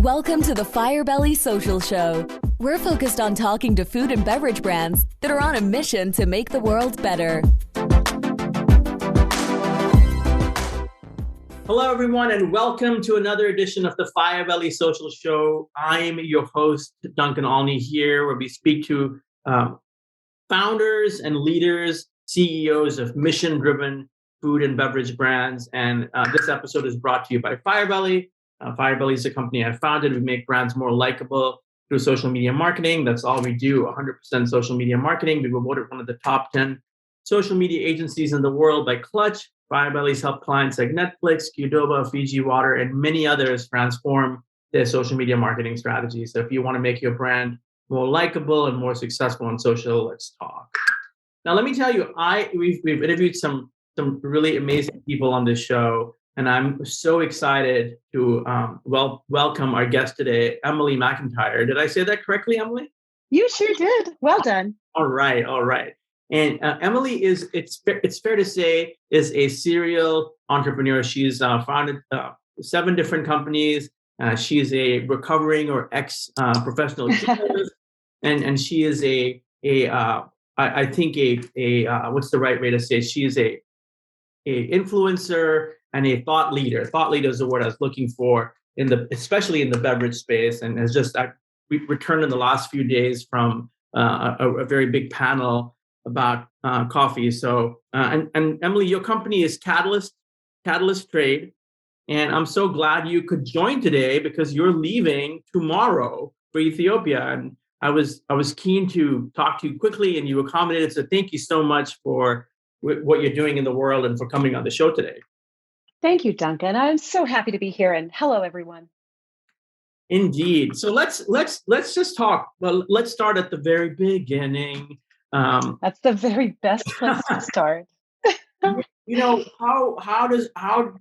Welcome to the Firebelly Social Show. We're focused on talking to food and beverage brands that are on a mission to make the world better. Hello, everyone, and welcome to another edition of the Firebelly Social Show. I'm your host, Duncan Alney, here, where we speak to founders and leaders, CEOs of mission-driven food and beverage brands. And this episode is brought to you by Firebelly. Firebelly is a company I founded. We make brands more likable through social media marketing. That's all we do, 100% social media marketing. We were voted one of the top 10 social media agencies in the world by Clutch. Firebelly's helped clients like Netflix, Qdoba, Fiji Water, and many others transform their social media marketing strategies. So if you want to make your brand more likable and more successful on social, let's talk. Now, let me tell you, we've interviewed some really amazing people on this show. And I'm so excited to welcome our guest today, McIntyre. Did I say that correctly, Emily? You sure did. Well done. All right. And Emily it's fair to say, is a serial entrepreneur. She's founded 7 different companies. She's a recovering or ex-professional journalist, and she is I think what's the right way to say it? She is a influencer and a thought leader. Thought leader is the word I was looking for especially in the beverage space, and has we returned in the last few days from a very big panel about coffee. So and Emily, your company is Catalyst Trade, and I'm so glad you could join today because you're leaving tomorrow for Ethiopia, and I was keen to talk to you quickly, and you accommodated. So thank you so much for what you're doing in the world and for coming on the show today. Thank you, Duncan. I'm so happy to be here, and hello, everyone. Indeed. So let's just talk. Well, let's start at the very beginning. That's the very best place to start. How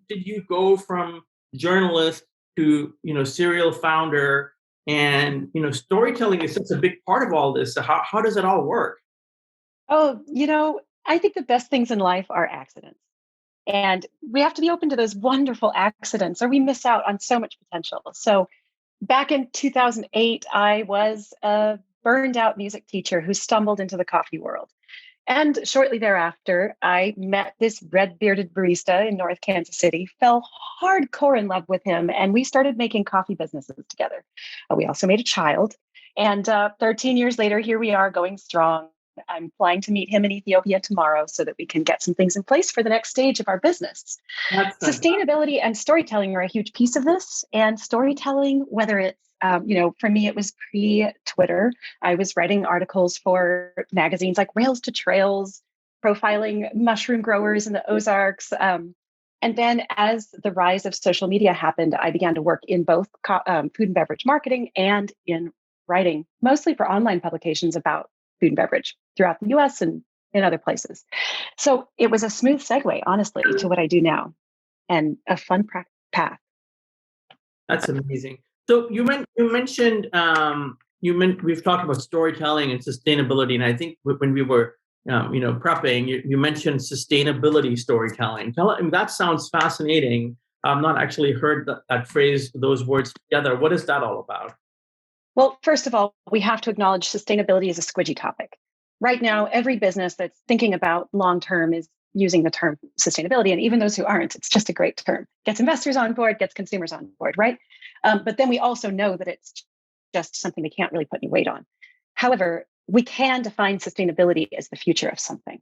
did you go from journalist to serial founder? And storytelling is such a big part of all this. So how does it all work? Oh, I think the best things in life are accidents. And we have to be open to those wonderful accidents, or we miss out on so much potential. So back in 2008, I was a burned out music teacher who stumbled into the coffee world. And shortly thereafter, I met this red-bearded barista in North Kansas City, fell hardcore in love with him, and we started making coffee businesses together. We also made a child. And 13 years later, here we are going strong. I'm flying to meet him in Ethiopia tomorrow so that we can get some things in place for the next stage of our business. Sustainability and storytelling are a huge piece of this. And storytelling, whether it's, for me, it was pre-Twitter. I was writing articles for magazines like Rails to Trails, profiling mushroom growers in the Ozarks. And then as the rise of social media happened, I began to work in both food and beverage marketing and in writing, mostly for online publications about food and beverage throughout the US and in other places. So it was a smooth segue, honestly, to what I do now, and a fun path. That's amazing. So you mentioned we've talked about storytelling and sustainability, and I think when we were prepping, you mentioned sustainability storytelling. That sounds fascinating. I've not actually heard that phrase, those words together. What is that all about? Well, first of all, we have to acknowledge sustainability is a squidgy topic. Right now, every business that's thinking about long-term is using the term sustainability. And even those who aren't, it's just a great term. Gets investors on board, gets consumers on board, right? But then we also know that it's just something we can't really put any weight on. However, we can define sustainability as the future of something.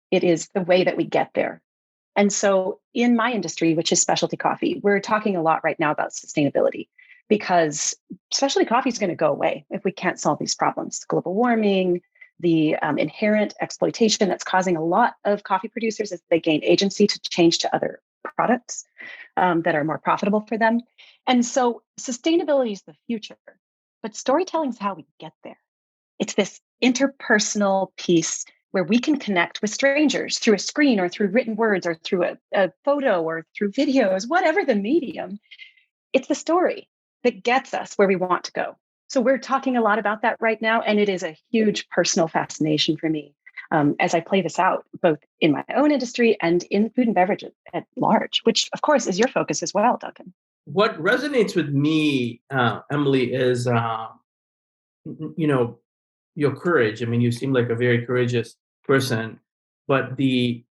It is the way that we get there. And so in my industry, which is specialty coffee, we're talking a lot right now about sustainability, because specialty coffee is going to go away if we can't solve these problems. Global warming, the inherent exploitation that's causing a lot of coffee producers as they gain agency to change to other products that are more profitable for them. And so sustainability is the future, but storytelling is how we get there. It's this interpersonal piece where we can connect with strangers through a screen or through written words or through a photo or through videos, whatever the medium. It's the story that gets us where we want to go. So we're talking a lot about that right now, and it is a huge personal fascination for me as I play this out, both in my own industry and in food and beverage at large, which of course is your focus as well, Duncan. what resonates with me, Emily, is you know your courage. I mean, you seem like a very courageous person, but the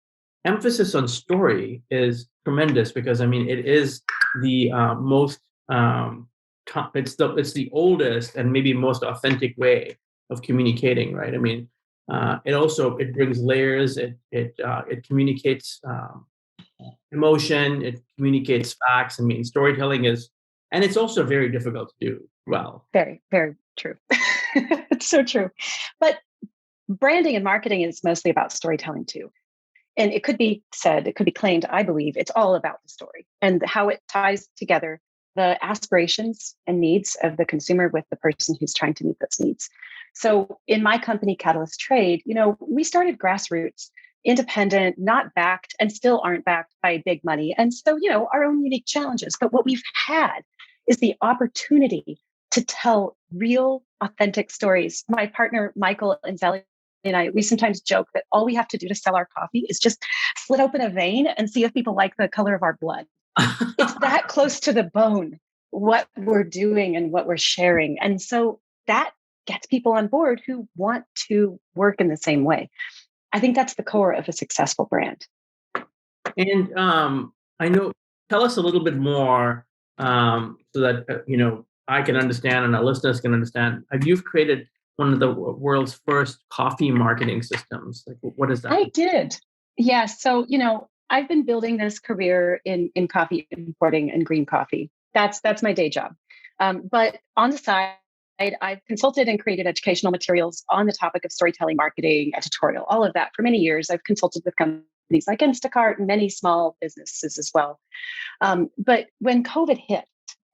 emphasis on story is tremendous because I mean, it is the most it's the oldest and maybe most authentic way of communicating, right? I mean, it brings layers. It communicates emotion. It communicates facts. I mean, storytelling is, and it's also very difficult to do well. Very, very true. It's so true. But branding and marketing is mostly about storytelling too. And it could be said, it could be claimed, I believe, it's all about the story and how it ties together the aspirations and needs of the consumer with the person who's trying to meet those needs. So in my company, Catalyst Trade, we started grassroots, independent, not backed, and still aren't backed by big money. And so, our own unique challenges. But what we've had is the opportunity to tell real, authentic stories. My partner, Michael and Zelly, and we sometimes joke that all we have to do to sell our coffee is just slit open a vein and see if people like the color of our blood. It's that close to the bone, what we're doing and what we're sharing. And so that gets people on board who want to work in the same way. I think that's the core of a successful brand. And I know, tell us a little bit more so that, I can understand and our listeners can understand. You've created one of the world's first coffee marketing systems. Like, what is that? I did. Yeah. So, I've been building this career in coffee importing and green coffee. That's my day job. But on the side, I've consulted and created educational materials on the topic of storytelling, marketing, editorial, all of that for many years. I've consulted with companies like Instacart and many small businesses as well. But when COVID hit,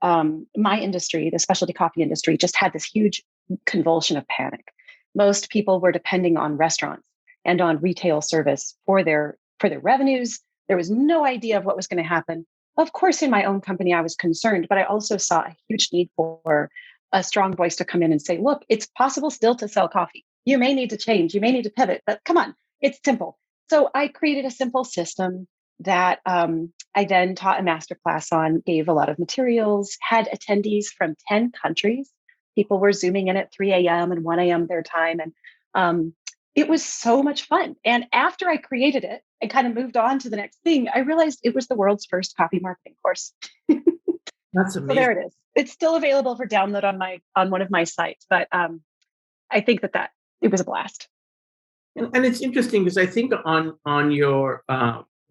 my industry, the specialty coffee industry, just had this huge convulsion of panic. Most people were depending on restaurants and on retail service for their revenues. There was no idea of what was going to happen. Of course, in my own company, I was concerned, but I also saw a huge need for a strong voice to come in and say, look, it's possible still to sell coffee. You may need to change, you may need to pivot, but come on, it's simple. So I created a simple system that I then taught a masterclass on, gave a lot of materials, had attendees from 10 countries. People were Zooming in at 3 a.m. and 1 a.m. their time. And it was so much fun. And after I created it and kind of moved on to the next thing, I realized it was the world's first coffee marketing course. That's amazing. So there it is. It's still available for download on one of my sites. But I think that it was a blast. And it's interesting because I think on your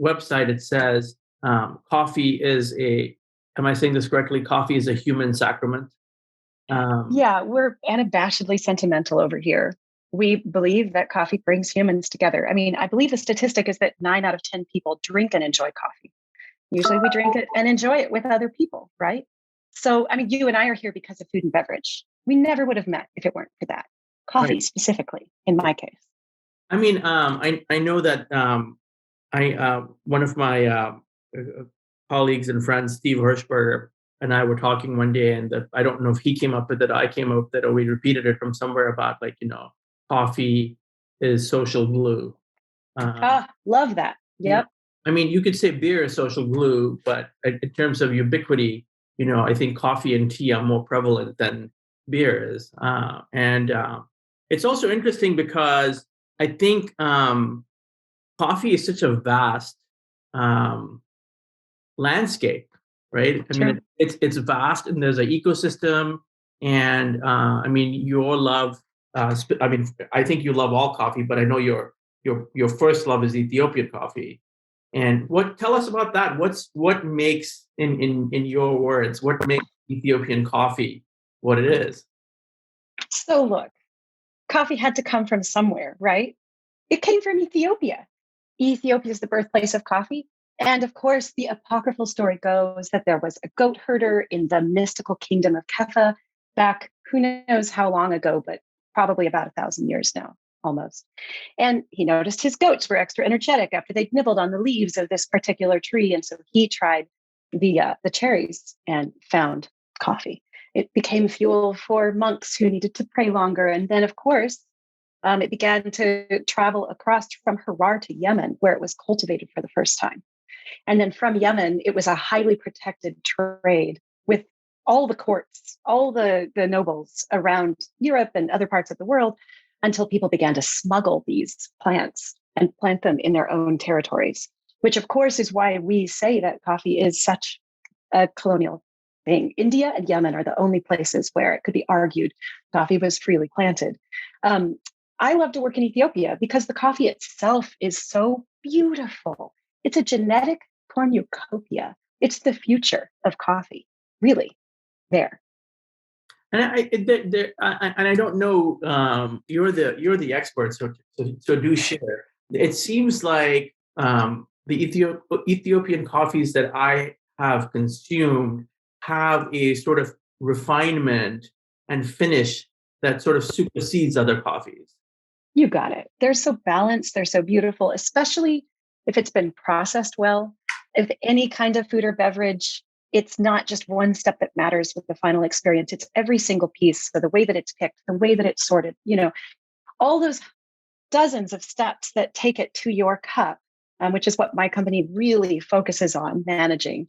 website, it says coffee is am I saying this correctly? Coffee is a human sacrament. Yeah, we're unabashedly sentimental over here. We believe that coffee brings humans together. I mean, I believe the statistic is that 9 out of 10 people drink and enjoy coffee. Usually we drink it and enjoy it with other people, right? So, I mean, you and I are here because of food and beverage. We never would have met if it weren't for that. Coffee Right. Specifically, in my case. I mean, I know that one of my colleagues and friends, Steve Hirschberger, and I were talking one day, and I don't know if he came up with it, I came up with it, or we repeated it from somewhere about coffee is social glue. Love that. Yep. I mean, you could say beer is social glue, but in terms of ubiquity, I think coffee and tea are more prevalent than beer is. And it's also interesting because I think coffee is such a vast landscape, right? I mean, it's vast, and there's an ecosystem. And I mean, your love. I think you love all coffee, but I know your first love is Ethiopian coffee. And tell us about that? What makes in your words, what makes Ethiopian coffee what it is? So look, coffee had to come from somewhere, right? It came from Ethiopia. Ethiopia is the birthplace of coffee. And of course, the apocryphal story goes that there was a goat herder in the mystical kingdom of Kefa back, who knows how long ago, but probably about 1,000 years now, almost. And he noticed his goats were extra energetic after they'd nibbled on the leaves of this particular tree. And so he tried the cherries and found coffee. It became fuel for monks who needed to pray longer. And then, of course, it began to travel across from Harar to Yemen, where it was cultivated for the first time. And then from Yemen, it was a highly protected trade with all the courts, all the nobles around Europe and other parts of the world, until people began to smuggle these plants and plant them in their own territories, which of course is why we say that coffee is such a colonial thing. India and Yemen are the only places where it could be argued coffee was freely planted. I love to work in Ethiopia because the coffee itself is so beautiful. It's a genetic cornucopia. It's the future of coffee, really, there. And I don't know. You're the expert, so do share. It seems like the Ethiopian coffees that I have consumed have a sort of refinement and finish that sort of supersedes other coffees. You got it. They're so balanced. They're so beautiful, especially if it's been processed well. If any kind of food or beverage, it's not just one step that matters with the final experience. It's every single piece. So the way that it's picked, the way that it's sorted, all those dozens of steps that take it to your cup, which is what my company really focuses on managing.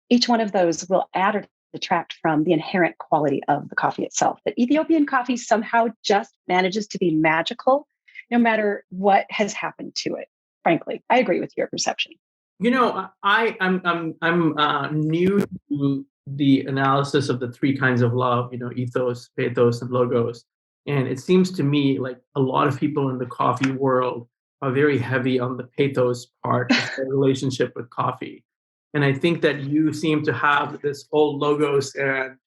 Each one of those will add or detract from the inherent quality of the coffee itself. But Ethiopian coffee somehow just manages to be magical, no matter what has happened to it. Frankly, I agree with your perception. I'm new to the analysis of the three kinds of love. Ethos, pathos, and logos. And it seems to me like a lot of people in the coffee world are very heavy on the pathos part of their relationship with coffee. And I think that you seem to have this whole logos and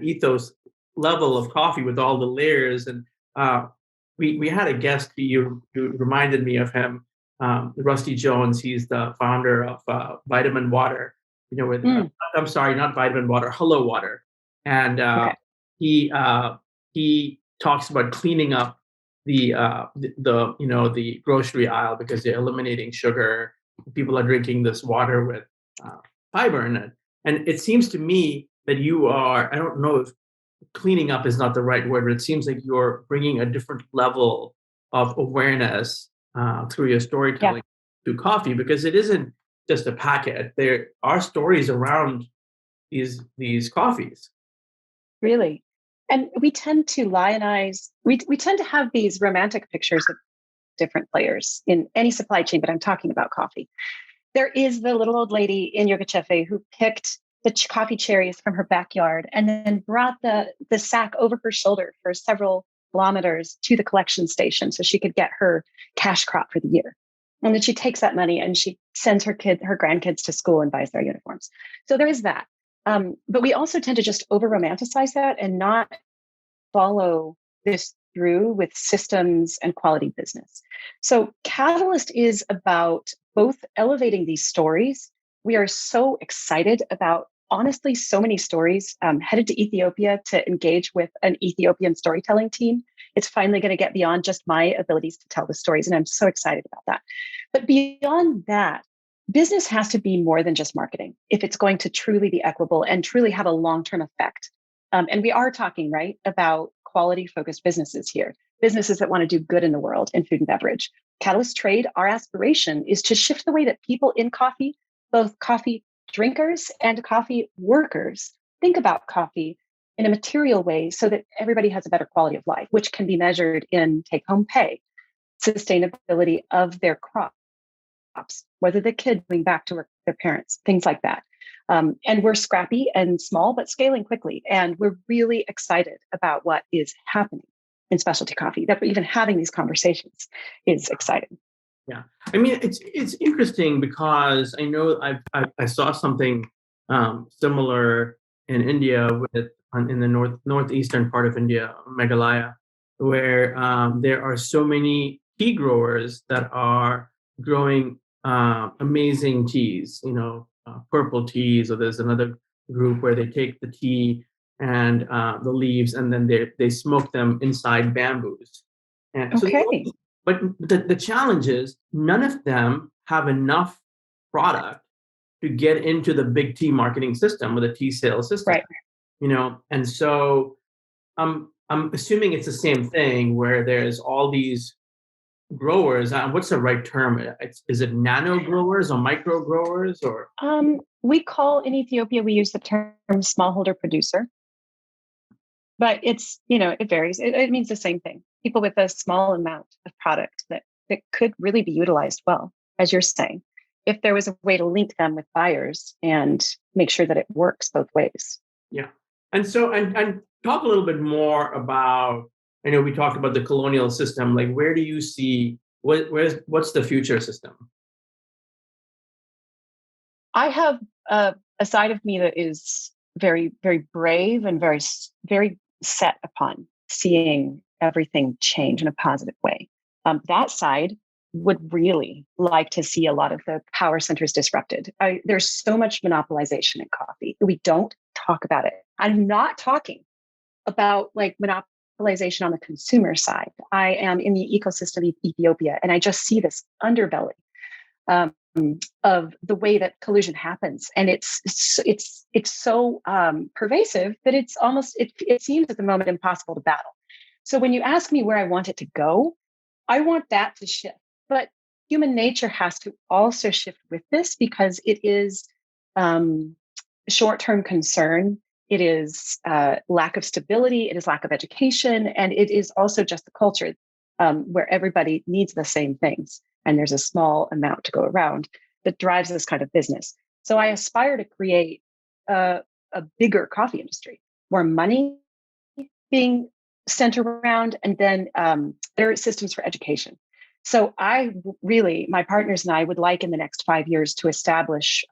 ethos level of coffee with all the layers. And we had a guest, you reminded me of him, Rusty Jones. He's the founder of Vitamin Water, I'm sorry, not Vitamin Water, Hello Water. And he talks about cleaning up the grocery aisle because they're eliminating sugar. People are drinking this water with fiber in it. And it seems to me that you are, I don't know if cleaning up is not the right word, but it seems like you're bringing a different level of awareness through your storytelling to coffee, because it isn't just a packet. There are stories around these coffees. Really. And we tend to lionize, we tend to have these romantic pictures of different players in any supply chain, but I'm talking about coffee. There is the little old lady in Yogacheffe who picked the coffee cherries from her backyard and then brought the sack over her shoulder for several kilometers to the collection station so she could get her cash crop for the year. And then she takes that money and she sends her grandkids to school and buys their uniforms. So there is that. But we also tend to just over romanticize that and not follow this through with systems and quality business. So Catalyst is about both elevating these stories. We are so excited about, honestly, so many stories headed to Ethiopia to engage with an Ethiopian storytelling team. It's finally going to get beyond just my abilities to tell the stories. And I'm so excited about that. But beyond that, business has to be more than just marketing if it's going to truly be equitable and truly have a long-term effect. And we are talking, right, about quality-focused businesses here, businesses that want to do good in the world in food and beverage. Catalyst Trade, our aspiration is to shift the way that people in coffee, both coffee drinkers and coffee workers, think about coffee in a material way so that everybody has a better quality of life, which can be measured in take-home pay, sustainability of their crops, whether the kid going back to work with their parents, things like that. And we're scrappy and small, but scaling quickly. And we're really excited about what is happening in specialty coffee. That we're even having these conversations is exciting. Yeah, I mean, it's interesting because I know I saw something similar in India in the northeastern part of India, Meghalaya, where there are so many tea growers that are growing amazing teas, purple teas, or there's another group where they take the tea and the leaves and then they smoke them inside bamboos. And okay. But the challenge is none of them have enough product to get into the big tea marketing system or the tea sales system. Right. And so I'm assuming it's the same thing where there's all these growers. What's the right term? Is it nano growers or micro growers or? We call in Ethiopia, we use the term smallholder producer, but it's, it varies. It means the same thing. People with a small amount of product that could really be utilized well, as you're saying, if there was a way to link them with buyers and make sure that it works both ways. Yeah. And so, and talk a little bit more about, I know we talked about the colonial system, like where do you see, what's the future system? I have a side of me that is very, very brave and very, very set upon seeing everything change in a positive way. That side would really like to see a lot of the power centers disrupted. There's so much monopolization in coffee. We don't talk about it. I'm not talking about like monopolization on the consumer side. I am in the ecosystem of Ethiopia, and I just see this underbelly of the way that collusion happens, and it's so pervasive that it's almost it seems at the moment impossible to battle. So when you ask me where I want it to go, I want that to shift. But human nature has to also shift with this because it is short-term concern. It is lack of stability. It is lack of education. And it is also just the culture where everybody needs the same things. And there's a small amount to go around that drives this kind of business. So I aspire to create a bigger coffee industry, more money being sent around, and then there are systems for education. So my partners and I would like in the next 5 years to establish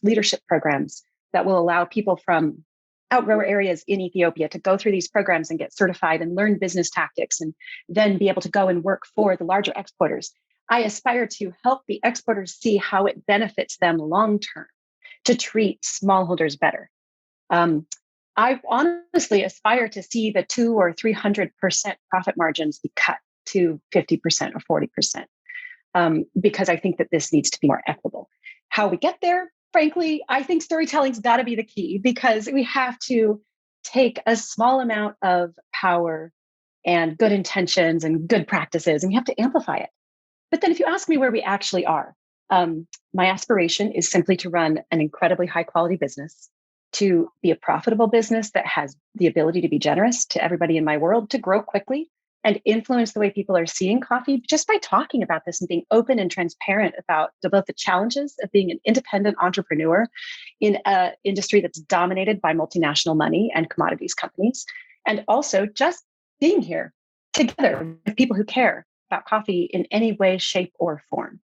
leadership programs that will allow people from outgrower areas in Ethiopia to go through these programs and get certified and learn business tactics and then be able to go and work for the larger exporters. I aspire to help the exporters see how it benefits them long-term to treat smallholders better. I honestly aspire to see the 200 or 300% profit margins be cut to 50% or 40%, because I think that this needs to be more equitable. How we get there, frankly, I think storytelling's got to be the key, because we have to take a small amount of power and good intentions and good practices, and we have to amplify it. But then if you ask me where we actually are, my aspiration is simply to run an incredibly high quality business, to be a profitable business that has the ability to be generous to everybody in my world, to grow quickly and influence the way people are seeing coffee just by talking about this and being open and transparent about both the challenges of being an independent entrepreneur in an industry that's dominated by multinational money and commodities companies, and also just being here together with people who care about coffee in any way, shape, or form.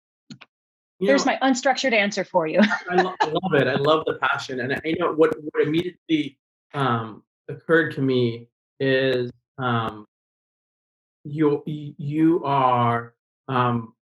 There's my unstructured answer for you. I love it. I love the passion. And what immediately occurred to me is you are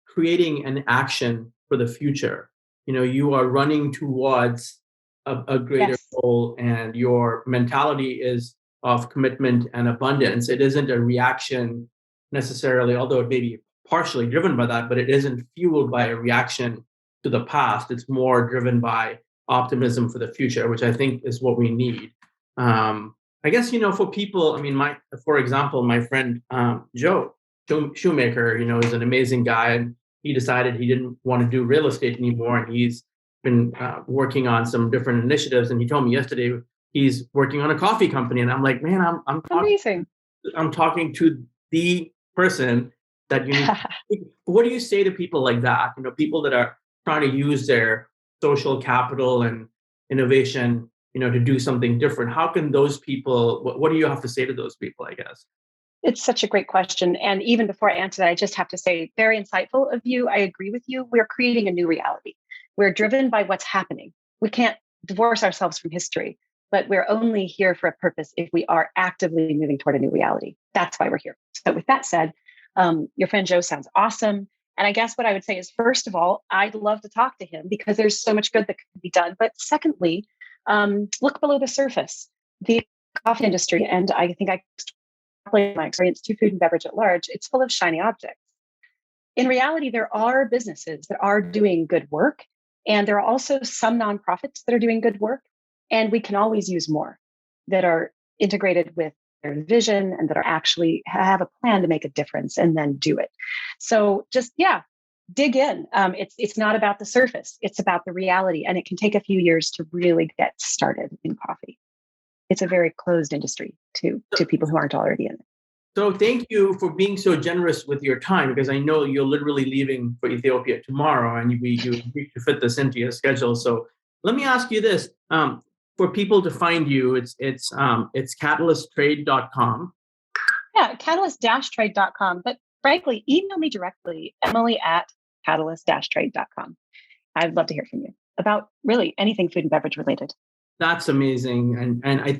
creating an action for the future. You are running towards a greater goal, and your mentality is of commitment and abundance. It isn't a reaction necessarily, although it may be partially driven by that, but it isn't fueled by a reaction to the past. It's more driven by optimism for the future, which I think is what we need. I guess, for people, for example, my friend, Joe Shoemaker, is an amazing guy, and he decided he didn't want to do real estate anymore. And he's been working on some different initiatives. And he told me yesterday he's working on a coffee company. And I'm like, man, I'm talking to the person that you need. What do you say to people like that? People that are trying to use their social capital and innovation, to do something different. How can those people, what do you have to say to those people, I guess? It's such a great question. And even before I answer that, I just have to say, very insightful of you. I agree with you. We're creating a new reality. We're driven by what's happening. We can't divorce ourselves from history, but we're only here for a purpose if we are actively moving toward a new reality. That's why we're here. So with that said, your friend Joe sounds awesome. And I guess what I would say is, first of all, I'd love to talk to him because there's so much good that can be done. But secondly, look below the surface. The coffee industry, and I think I explained my experience to food and beverage at large, it's full of shiny objects. In reality, there are businesses that are doing good work, and there are also some nonprofits that are doing good work, and we can always use more that are integrated with vision and that are actually have a plan to make a difference and then do it. So just, dig in. It's not about the surface. It's about the reality. And it can take a few years to really get started in coffee. It's a very closed industry to people who aren't already in it. So thank you for being so generous with your time, because I know you're literally leaving for Ethiopia tomorrow and you need to fit this into your schedule. So let me ask you this. For people to find you, it's catalysttrade.com. Yeah, catalyst-trade.com. But frankly, email me directly, Emily@catalyst-trade.com. I'd love to hear from you about really anything food and beverage related. That's amazing. And I,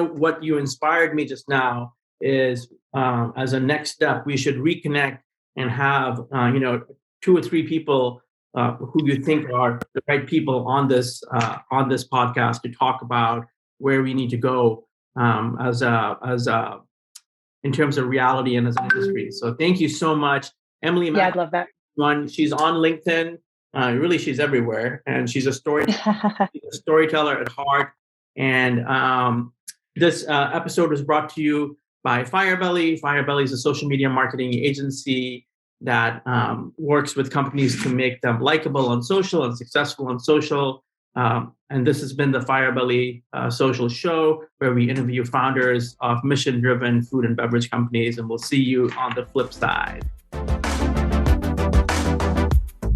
what you inspired me just now is as a next step, we should reconnect and have, 2 or 3 people who you think are the right people on this podcast to talk about where we need to go as in terms of reality and as an industry. So thank you so much, Emily. Yeah, I'd love that. She's on LinkedIn. Really, she's everywhere, and she's a storyteller at heart. And this episode was brought to you by Firebelly. Firebelly is a social media marketing agency that works with companies to make them likable on social and successful on social. And this has been the Firebelly Social Show, where we interview founders of mission-driven food and beverage companies. And we'll see you on the flip side.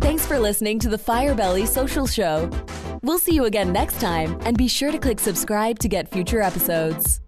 Thanks for listening to the Firebelly Social Show. We'll see you again next time, and be sure to click subscribe to get future episodes.